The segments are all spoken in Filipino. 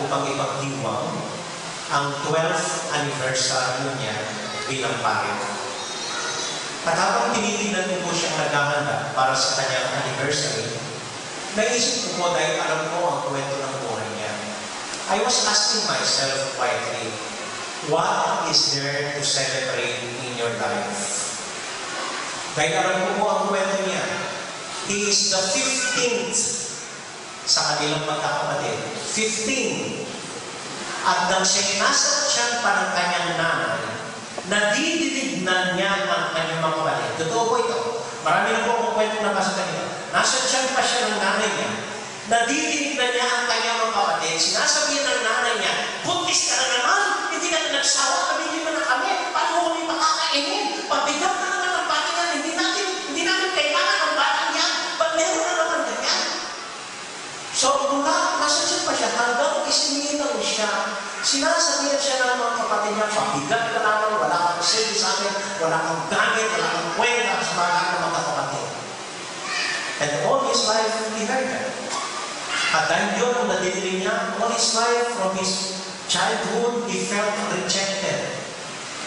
upang ipagdiwang ang 12th anniversary niya bilang pare. At habang tinitingnan ko po siyang naghahanda para sa kanyang anniversary, naisip ko po dahil alam ko ang kwento ng buhay niya. I was asking myself quietly, what is there to celebrate in your life? Dahil alam ko po ang kwento niya, he is the 15th sa kanilang magkakapatid. 15. At nang siya'y nasa tiyan pa ng kanyang nanay, nadididignan niya ang kanyang mga kapatid. Totoo po ito. Marami na po akong kwento na nasa kanila. Nasa tiyan pa siya ng nanay niya. Nadididignan niya ang kanyang mga kapatid. Sinasabihan ng nanay niya, buntis ka na naman! Hindi ka na nagsawa, kabigyan mo na kami. Paano mo kami makakainin? Pabigat na naman ang bata niya. Hindi namin kailangan ang bata niya. Ba't meron na naman ganyan? So, mula, nasa tiyan pa siya, hanggang isinilang siya. Sinasabihan siya ng mga kapatid niya, pabigat ka naman, wala kang silbi sa akin, wala kang gamit, wala kang kwenta sa mga kapatid. And all his life, he heard that. At dahil yun ang nadidinig niya, all his life, from his childhood, he felt rejected.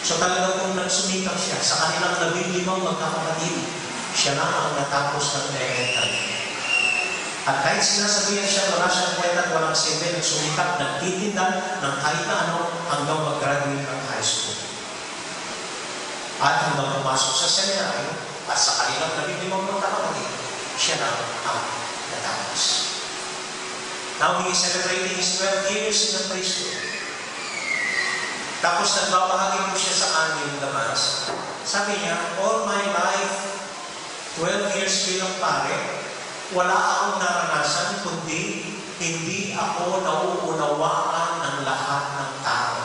So talagang kung nagsumikap siya sa kanilang 15 magkakapatid, siya na ang natapos ng elementary. At kahit sinasabihan siya, wala siyang kwenta at walang silbi, nagsumikap, nagtitinda ng kahit na ano hanggang mag-graduate ng high school. At hanggang pumasok sa seminary, at sa kanilang 15 magkakapatid, siya na ang natapos. Now, he is celebrating his 12 years in the priesthood. Tapos nagbabahagi po siya sa amin Damas. Sabi niya, all my life, 12 years bilang pare, wala akong naranasan kundi hindi ako nauunawaan ng lahat ng tao.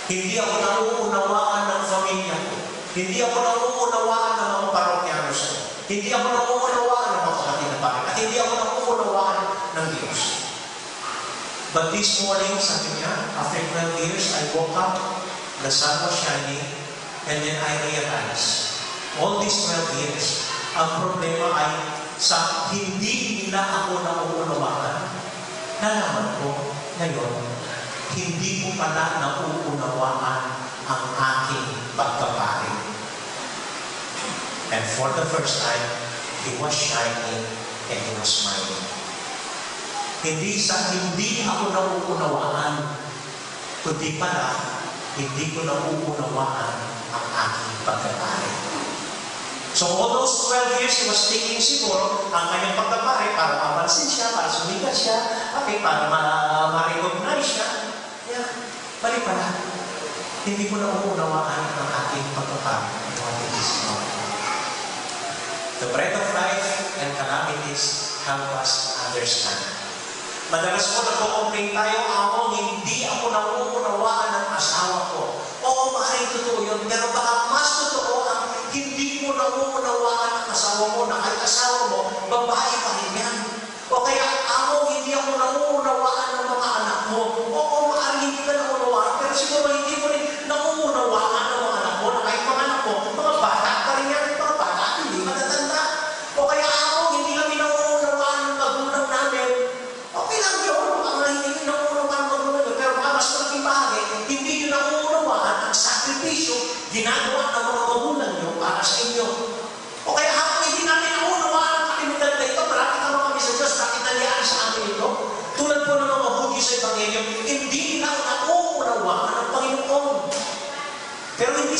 Hindi ako nauunawaan ng pamilya ko. Hindi ako nauunawaan ng mga parokyano ko. Hindi ako nauunawaan ng mga kapatid na pare. At hindi ako nauunawaan ng Diyos. But this morning, sabi niya, after 12 years, I woke up, the sun was shining, and then I realized, all these 12 years, ang problema ay sa hindi nila ako nauunawaan. Nalaman ko ngayon, hindi ko pala nauunawaan ang aking pagkapare. And for the first time, he was shining and he was smiling. Hindi ako nauunawaan, kundi pala, hindi ko nauunawaan ang aking pagkapare. So all those 12 years, he was thinking siguro ang kanyang pagkapare para mapansin siya, para sumikat siya, okay, para ma-recognize siya. Yeah, bali pala, hindi ko nauunawaan ang aking pagkapare. The bread of life and calamities help us understand. Madalas po nagko-complain tayo, hindi ako nauunawaan ng asawa ko. Oo, maaaring totoo yun, pero baka mas totoo ang hindi mo nauunawaan ang asawa mo, na kahit asawa mo, babae pa rin yan. O kaya, hindi ako nauunawaan ng mga anak mo. Oo, maaaring hindi ka nauunawaan, pero siguro hindi mo rin nauunawaan ng mga anak mo, na kahit mga anak mo, mga bata pa rin yan, mga bata, hindi matatanda. O kaya hindi kami nauunawaan ng magulang namin. Okay lang yun, mga hindi nauunawaan ng magulang namin, pero baka mas malaking bahagi, hindi nyo nauunawaan ang sakripisyo ginagawa ng mga magulang nyo para sa inyo. O kaya habang hindi namin nauunawaan ang kalimutan na ito, marami ka kami sa Diyos, bakit nangyari sa amin ito? Tulad po ng mga mabuti sa Ebanghelyo, hindi na nauunawaan ng Panginoon. Pero hindi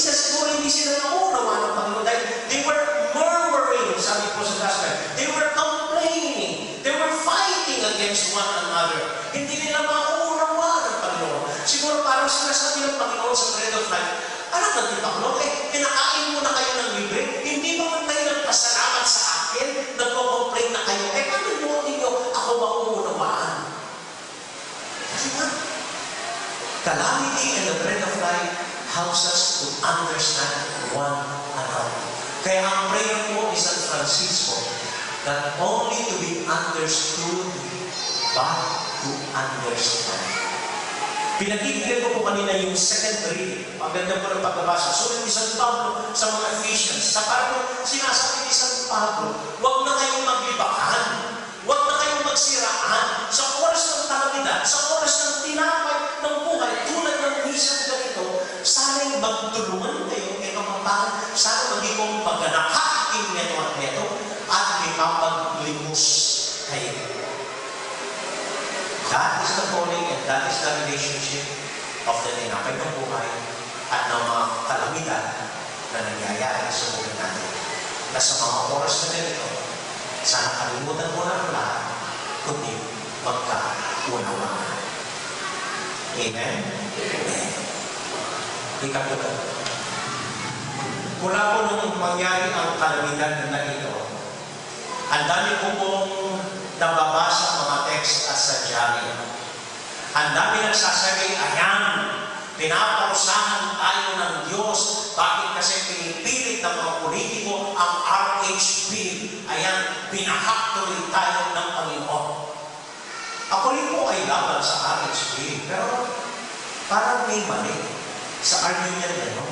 sila nauunawaan ng Panginoon dahil they were murmuring, sabi po sa gospel. They were complaining. They were fighting against one another. Hindi nila mauunawaan ng Panginoon. Siguro parang sinasabi ng Panginoon sa bread of life, anak ng titaklo, kinakain mo na kayo ng libre, hindi ba man kayo nagpasalamat sa akin, nagko-complain na kayo, paano mo ninyo ako mauunawaan? Kasi nga, calamity and the bread of life helps us to understand one another. Kaya ang prayer mo is San Francisco, not only to be understood, but to understand. Pinag-ibigay ko po kanina yung second reading. Paganda po ng pagbabasa. Sulit ni San Pablo sa mga Ephesians. Sa parang sinasabi ni San Pablo, huwag na kayong maglibakan. Huwag na kayong magsiraan. Sa oras ng kalamidad, sa oras ng That is the calling and that is the relationship of the tinapay ng buhay at ng mga kalamidad na nangyayari sa buhay natin. Na sa mga oras na ganito, sana kalimutan mo na ang lahat, kundi magkaunawaan. Amen? Amen. Ikatlo. Mula po nung mangyari ang kalamidad na ito, ang dami po pong nababasa mga text at sadyari. Ang dami nagsasabi, ayan, pinaparusahan tayo ng Diyos. Bakit? Kasi pinipilit ng mga politiko ang RH bill. Ayan, pinahaktuloy tayo ng Panginoon. Ako rin po ay laban sa RH bill, pero parang may mali sa argument na yun.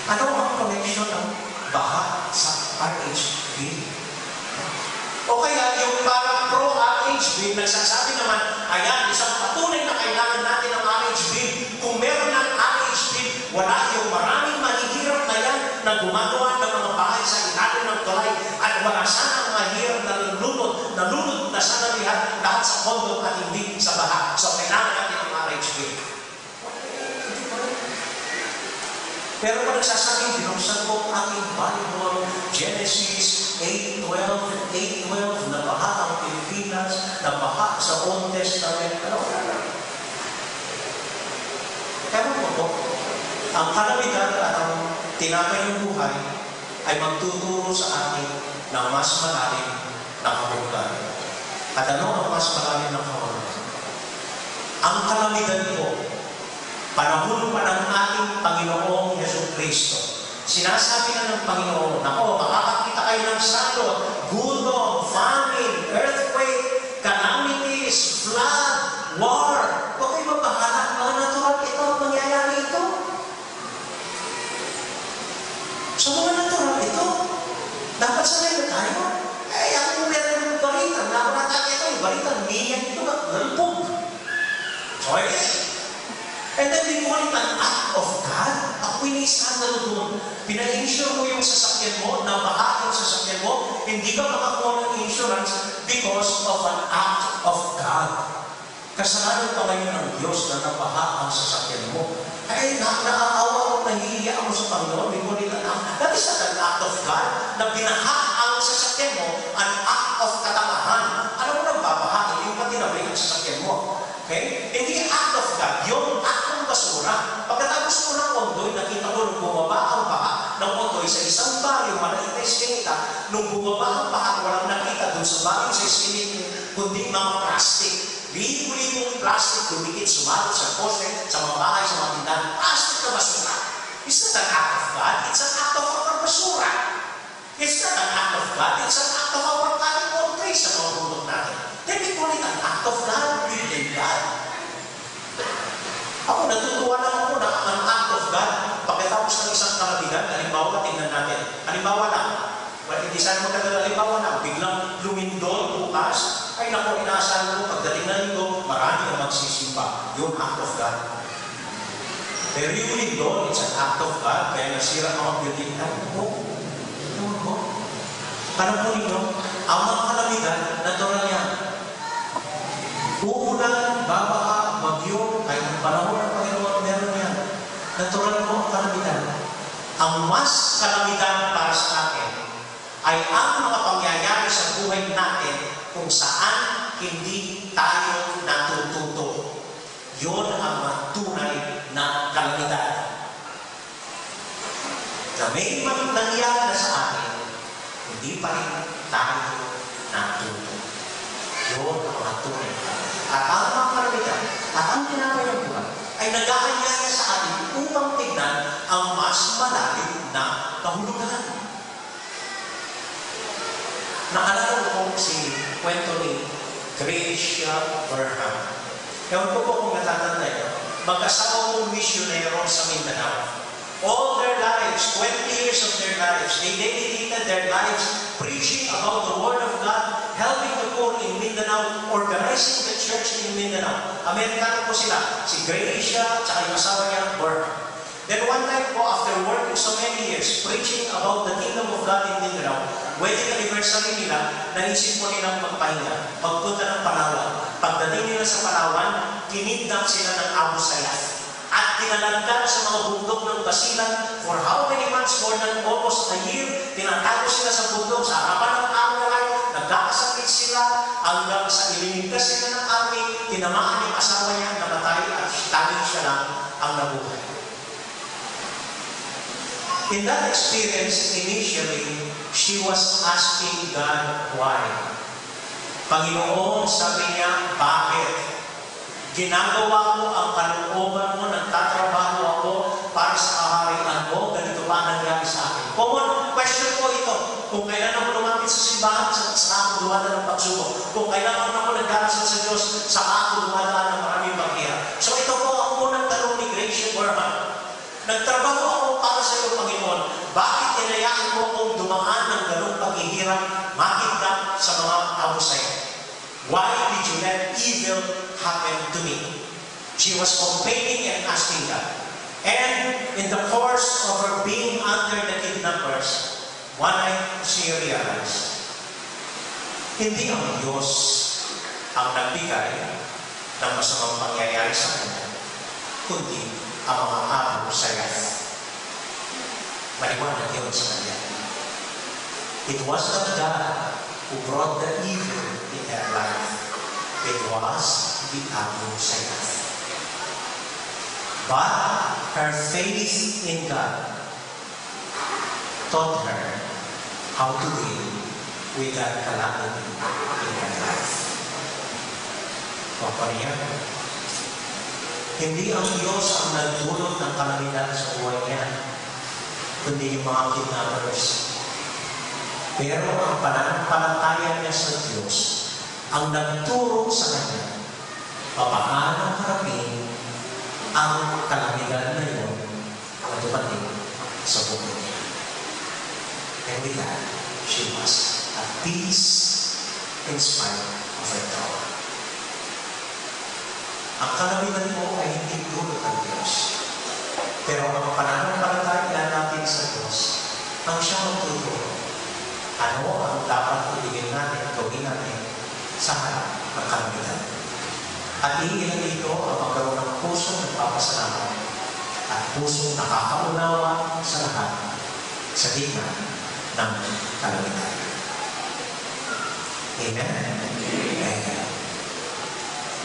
Ano ang connection ng baha sa RH bill? O kaya yung parang pro-RH bill, nagsasabi naman, ayan, isang patunay na kailangan natin ng RH bill. Kung meron ng RH bill, wala yung maraming mahihirap na yan na gumagawa ng mga bahay sa ilalim ng tulay at wala sana ang mahirap na nalulunod na sana lahat sa kondo at hindi sa baha. So, kailangan natin ng RH bill. Pero kung nagsasabing, binuksan ko ang aking Bible, Genesis 8:12, na baha ang Pilipinas, na baha sa Old Testament, ano na? Pero po, ang kalamidad at ang tinapay ng buhay ay magtuturo sa atin ng mas malalim na kahulugan. At ano ang mas malalim na kahulugan? Ang kalamidad po, panahon pa ng ating Panginoong Jesucristo. Sinasabi na ng Panginoon, nako, makakakita kayo ng salot, gutom, famine, earthquake, calamities, flood, war. Huwag kayo mabahala, mga natural ito, mangyayari ito. So mga natural ito, dapat sanay na tayo. Eh, ako meron ng balita, nakunatake ito, yung balita, niyan ito, nalpog. So, and then we call it an act of God. Ako ini-skandalo doon. Pina-insure mo yung sasakyan mo, nabaha yung sasakyan mo, hindi ka makakuha ng insurance because of an act of God. Kasalanan pa ngayon ng Diyos na nabaha ang sasakyan mo. Ay, naaawa ko, nahihiya ako sa Panginoon. We call it an act. That is not an act of God. Na binaha ang sasakyan mo, an act of katamahan. Alam mo nang babaha, hindi mo pa tinabay ang sasakyan mo. Okay? Hindi act of God. Yung act ng basura. Pagkatapos mo ng ondoy, nakita ko nung bumaba ang baha ng ondoy sa isang baryo, maliit na iskinita, nung bumaba ang baha, walang nakita doon sa baryo sa iskinita, kundi mga plastic. Libo-libong plastic, dumikit, sumalot sa poste, sa mga bahay, sa mga tindahan. Plastic na basura. It's not an act of God. It's an act of our basura. It's not an act of God. It's an act of our cutting all trees sa mga bundok natin. Then we call it an act of God. God. Ako, natutuwa lang ako na ang act of God, pagkatapos ng isang kalamidad, halimbawa, tingnan natin. Halimbawa lang, hindi sana magkatagal, halimbawa lang, biglang lumindol, bukas, ay naku, inaasahan ko, pagdating na nito, marami ang magsisimba. Yung act of God. Pero yung lindol, it's an act of God, kaya nasira mga building na, ano po ninyo? Ang mga kalamidad, natural yan. Uulan, babaha, bagyo, kahit ang panahon ng Panginoon, meron yan. Natural po ang kalamidad. Ang mas kalamidad para sa atin ay ang mga pangyayari sa buhay natin kung saan hindi tayo natututo. Yun ang matunay na kalamidad. Na may nangyari na sa atin, hindi pa rin tayo natututo. Yun ang matunay na kalamidad. At ang mga kalamidad, at ang tinapay ng buhay, ay nag-aanyaya sa atin upang tignan ang mas malalim na kahulugan. Naalala ko si kwento ni Gracia Burnham. Ewan ko po kung natatanda nyo, mag-asawang misyonero sa Mindanao. All their lives, 20 years of their lives, they dedicated their lives preaching about the Word of God, helping the poor in Mindanao, organizing the church in Mindanao. Amerikano po sila, si Gracia, tsaka yung asawa niya, Burnham. Then one night po, after working so many years, preaching about the kingdom of God in Mindanao, wedding anniversary nila, naisip po nilang magpahinga, pagpunta ng Palawan. Pagdating nila sa Palawan, kinidnap sila ng Abu Sayyaf. At tinalagdag sa mga bundok ng Basilan for how many months, more than almost a year, tinatago sila sa bundok, sa harapan ng army, nagkakasakit sila, hanggang sa ililigtas sila ng army, tinamaan yung asawa niya, namatay, at tanging siya lang ang nabuhay. In that experience, initially, she was asking God why. Panginoon, sabi niya, bakit? Ginagawa mo ang kalooban mo, nagtatrabaho ako para sa kaharian mo, ganito ba nangyari sa akin? Common question po ito. Kung kailan ako lumapit sa simbahan, saan ako dumadaan ng pagsubok. Kung kailan ako nagdarasal sa Diyos, saan ako dumadaan ng maraming paghihirap. So ito po ang unang tanong ni Gracie Borman. Nagtrabaho ako para sa iyo, Panginoon. Bakit inayaan mo akong dumaan ng ganong paghihirap, makita sa mga Abu Sayyaf? Why did you let evil happen to me? She was complaining and asking God. And in the course of her being under the kidnappers, one night she realized, hindi ang Diyos ang nagbigay ng masamang pangyayari sa kanya, kundi ang mga Abu Sayyaf. Maliwanag yun sa kanya. It was not God who brought the evil in her life. It was the Abu Sayyaf. But her faith in God taught her how to deal with that calamity in her life. Papariyan, hindi ang Diyos ang nagdulot ng kalamidad sa buhay niya, kundi yung mga kidnappers. Pero ang pananampalataya niya sa Diyos ang nagturo sa kanya paano harapin ang kalamidad na yun na dumating sa buhay niya. And with that, she was at peace in spite of her trauma. Ang kalamidad mo ay hindi dulot ng Diyos. Pero ang pananampalataya natin sa Diyos ang siyang magtuturo. Ano ang dapat ibigay natin, gawin natin sa harap ng kalamidad. At iilan dito ang magkaroon ng pusong nagpapasalamat at pusong nakakaunawa sa lahat sa gitna ng kalamidad. Amen?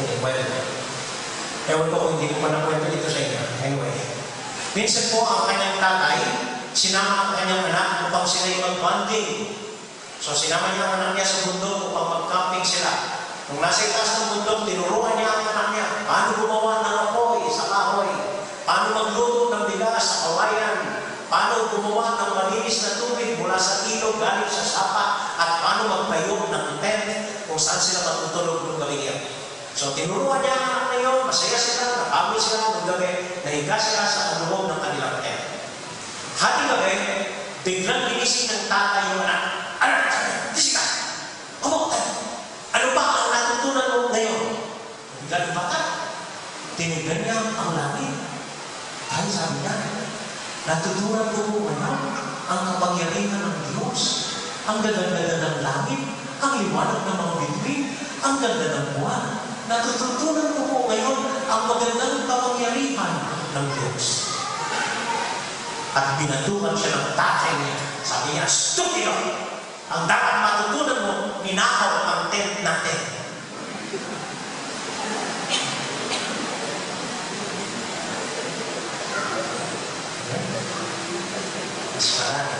Amen. Ewan ko kung hindi ko pa nakwento dito sa inyo. Anyway, minsan po ang kanyang tatay, sinama ang kanyang anak upang sila'y mag-bonding. So sinama niya ang anak niya sa bundok upang mag-camping sila. Nung nasa itaas ng bundok, tinuruan niya ang anak niya paano gumawa ng apoy sa kahoy, paano magluto ng bigas sa kawayan, paano gumawa ng malinis na tubig mula sa ilog galing sa sapa, at paano magtayo ng tent kung saan sila matutulog ng gabi niya. So tinuruan niya ang anak na yun, masaya sila, napagod sila ng gabi, nahiga sila sa loob ng kanilang tent. Hati gabi, biglang ginising ng tatay yung anak. Anak, gising ka! Ano ba ang natutunan mo ngayon? Biglang yung bata, tinignan niya ang langit. Dahil sabi niya, natutunan ko po ngayon ang kapangyarihan ng Diyos. Ang ganda-ganda ng langit, ang liwanag ng mga bituin, ang ganda ng buwan. Natutunan ko po ngayon ang magandang kapangyarihan ng Diyos. At binatukan siya ng tatay niya. Sabi niya, stupido! Ang dapat matutunan mo, ninakaw ang tent natin. Mas parang